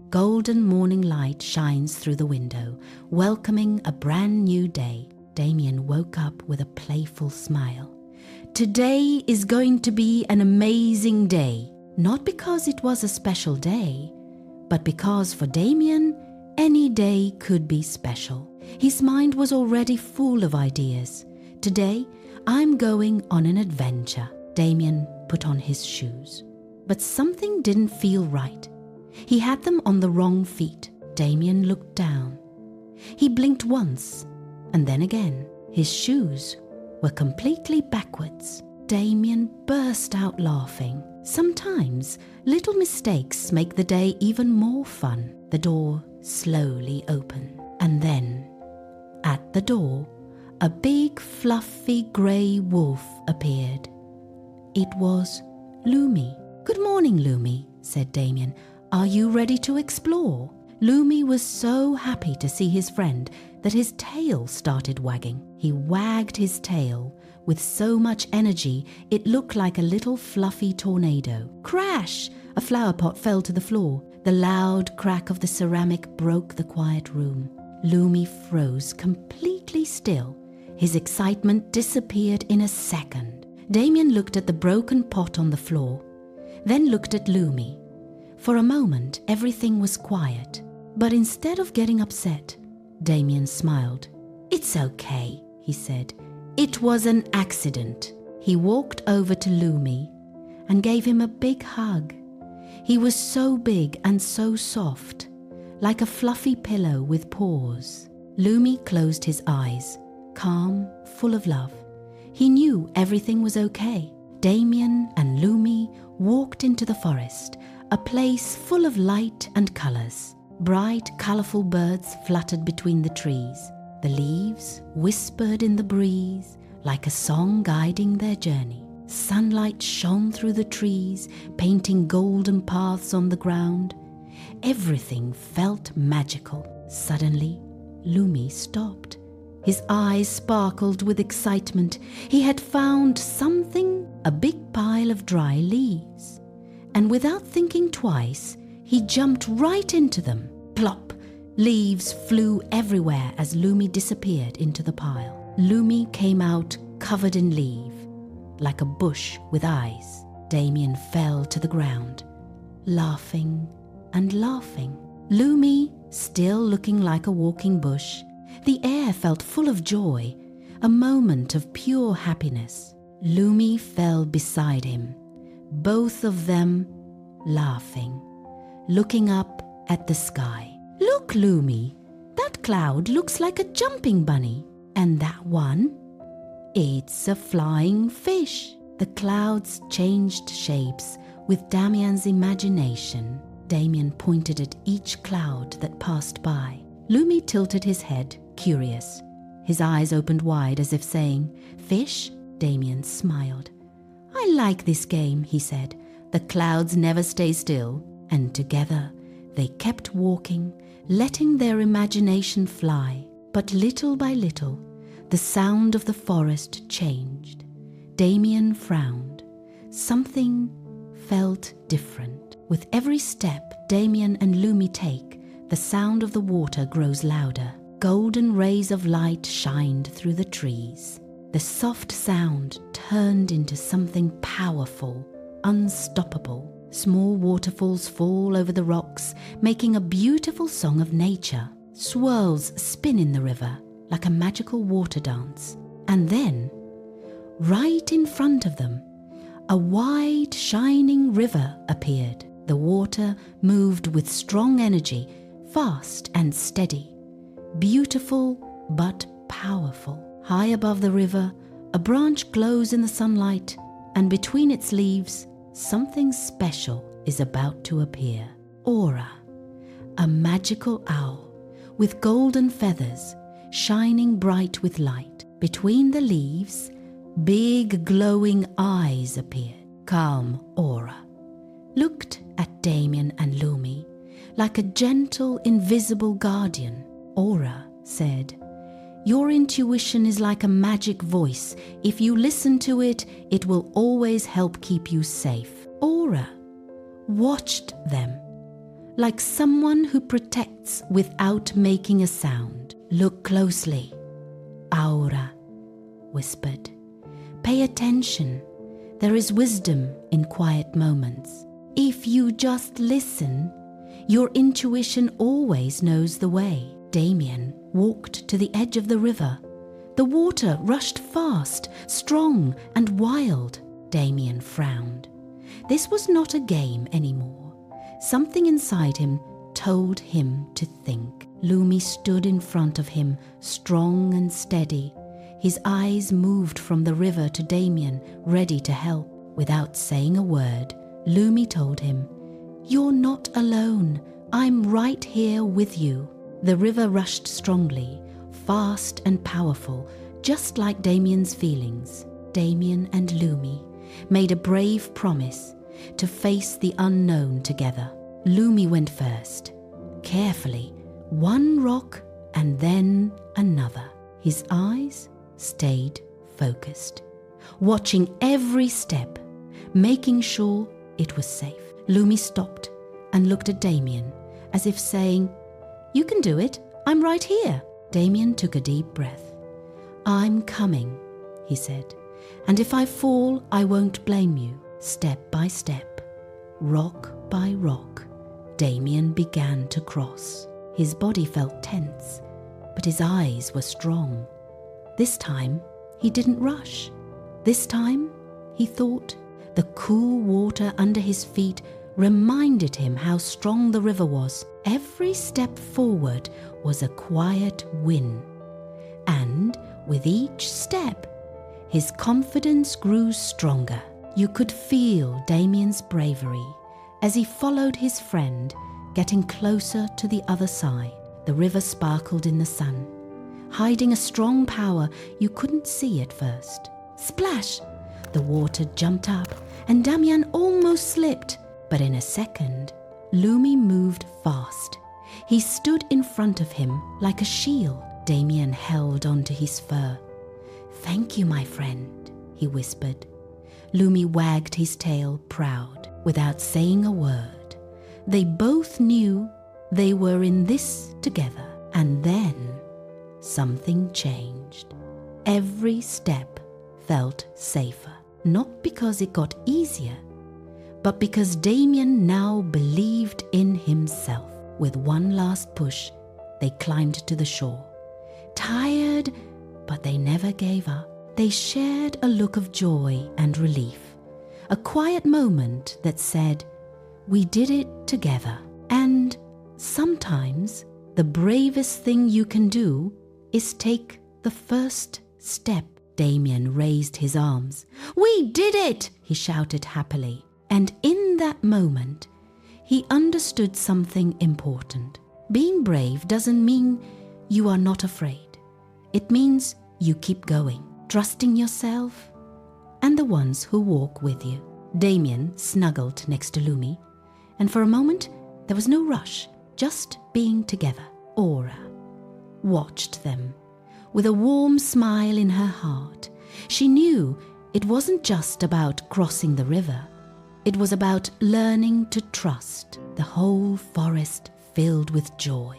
Golden morning light shines through the window, welcoming a brand new day. Damian woke up with a playful smile. Today is going to be an amazing day, not because it was a special day, but because for Damian, any day could be special. His mind was already full of ideas. Today, I'm going on an adventure. Damian put on his shoes. But something didn't feel right. He had them on the wrong feet. Damian looked down. He blinked once, and then again. His shoes were completely backwards. Damian burst out laughing. Sometimes little mistakes make the day even more fun. The door slowly opened, and then, at the door, a big fluffy grey wolf appeared. It was Lumi. "Good morning, Lumi," said Damian. "Are you ready to explore?" Lumi was so happy to see his friend that his tail started wagging. He wagged his tail with so much energy it looked like a little fluffy tornado. Crash! A flower pot fell to the floor. The loud crack of the ceramic broke the quiet room. Lumi froze completely still. His excitement disappeared in a second. Damian looked at the broken pot on the floor, then looked at Lumi. For a moment, everything was quiet. But instead of getting upset, Damian smiled. "It's okay," he said. "It was an accident." He walked over to Lumi and gave him a big hug. He was so big and so soft, like a fluffy pillow with paws. Lumi closed his eyes, calm, full of love. He knew everything was okay. Damian and Lumi walked into the forest, a place full of light and colors. Bright, colorful birds fluttered between the trees. The leaves whispered in the breeze like a song guiding their journey. Sunlight shone through the trees, painting golden paths on the ground. Everything felt magical. Suddenly, Lumi stopped. His eyes sparkled with excitement. He had found something, a big pile of dry leaves. And without thinking twice, he jumped right into them. Plop! Leaves flew everywhere as Lumi disappeared into the pile. Lumi came out covered in leaf, like a bush with eyes. Damian fell to the ground, laughing and laughing. Lumi, still looking like a walking bush. The air felt full of joy, a moment of pure happiness. Lumi fell beside him, both of them laughing, looking up at the sky. "Look, Lumi, that cloud looks like a jumping bunny. And that one? It's a flying fish." The clouds changed shapes with Damian's imagination. Damian pointed at each cloud that passed by. Lumi tilted his head, curious. His eyes opened wide as if saying, "Fish?" Damian smiled. "I like this game," he said. "The clouds never stay still." And together they kept walking, letting their imagination fly. But little by little, the sound of the forest changed. Damian frowned. Something felt different. With every step Damian and Lumi take, the sound of the water grows louder. Golden rays of light shined through the trees. The soft sound turned into something powerful, unstoppable. Small waterfalls fall over the rocks, making a beautiful song of nature. Swirls spin in the river like a magical water dance. And then, right in front of them, a wide, shining river appeared. The water moved with strong energy, fast and steady. Beautiful but powerful. High above the river, a branch glows in the sunlight, and between its leaves, something special is about to appear. Aura, a magical owl with golden feathers, shining bright with light. Between the leaves, big glowing eyes appeared. Calm Aura looked at Damian and Lumi like a gentle, invisible guardian. Aura said, "Your intuition is like a magic voice. If you listen to it, it will always help keep you safe." Aura watched them, like someone who protects without making a sound. Look closely, Aura whispered. Pay attention. There is wisdom in quiet moments. If you just listen, your intuition always knows the way. Damian walked to the edge of the river. The water rushed fast, strong and wild. Damian frowned. This was not a game anymore. Something inside him told him to think. Lumi stood in front of him, strong and steady. His eyes moved from the river to Damian, ready to help. Without saying a word, Lumi told him, "You're not alone. I'm right here with you." The river rushed strongly, fast and powerful, just like Damian's feelings. Damian and Lumi made a brave promise to face the unknown together. Lumi went first, carefully, one rock and then another. His eyes stayed focused, watching every step, making sure it was safe. Lumi stopped and looked at Damian, as if saying, "You can do it, I'm right here." Damian took a deep breath. "I'm coming," he said, "and if I fall, I won't blame you." Step by step, rock by rock, Damian began to cross. His body felt tense, but his eyes were strong. This time, he didn't rush. This time, he thought. The cool water under his feet reminded him how strong the river was. Every step forward was a quiet win. And with each step, his confidence grew stronger. You could feel Damian's bravery as he followed his friend, getting closer to the other side. The river sparkled in the sun, hiding a strong power you couldn't see at first. Splash! The water jumped up and Damian almost slipped. But in a second, Lumi moved fast. He stood in front of him like a shield. Damian held onto his fur. "Thank you, my friend," he whispered. Lumi wagged his tail, proud, without saying a word. They both knew they were in this together. And then something changed. Every step felt safer, not because it got easier, but because Damian now believed in himself. With one last push, they climbed to the shore. Tired, but they never gave up. They shared a look of joy and relief, a quiet moment that said, "We did it together." And sometimes the bravest thing you can do is take the first step. Damian raised his arms. "We did it!" he shouted happily. And in that moment, he understood something important. Being brave doesn't mean you are not afraid. It means you keep going, trusting yourself and the ones who walk with you. Damian snuggled next to Lumi, and for a moment there was no rush, just being together. Aura watched them with a warm smile in her heart. She knew it wasn't just about crossing the river. It was about learning to trust. The whole forest filled with joy.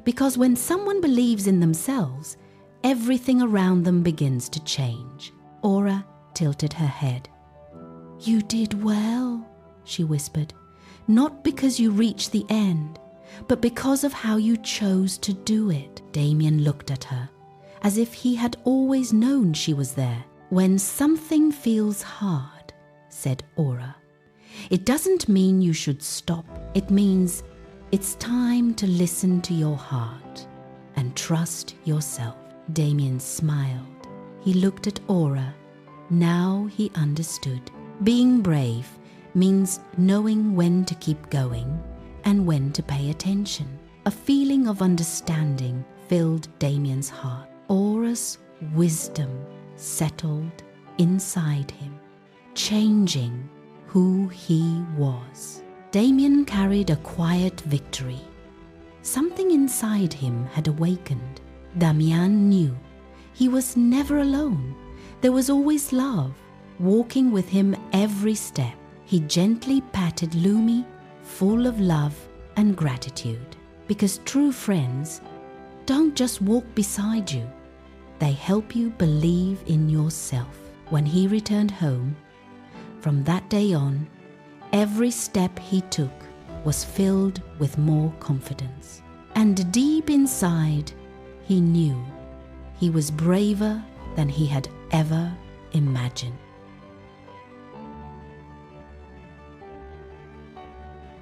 Because when someone believes in themselves, everything around them begins to change. Aura tilted her head. "You did well," she whispered. "Not because you reached the end, but because of how you chose to do it." Damian looked at her, as if he had always known she was there. "When something feels hard," said Aura, "it doesn't mean you should stop. It means it's time to listen to your heart and trust yourself." Damian smiled. He looked at Aura. Now he understood. Being brave means knowing when to keep going and when to pay attention. A feeling of understanding filled Damian's heart. Aura's wisdom settled inside him, changing who he was. Damian carried a quiet victory. Something inside him had awakened. Damián knew he was never alone. There was always love, walking with him every step. He gently patted Lumi, full of love and gratitude, because true friends don't just walk beside you, they help you believe in yourself. When he returned home, from that day on, every step he took was filled with more confidence. And deep inside, he knew he was braver than he had ever imagined.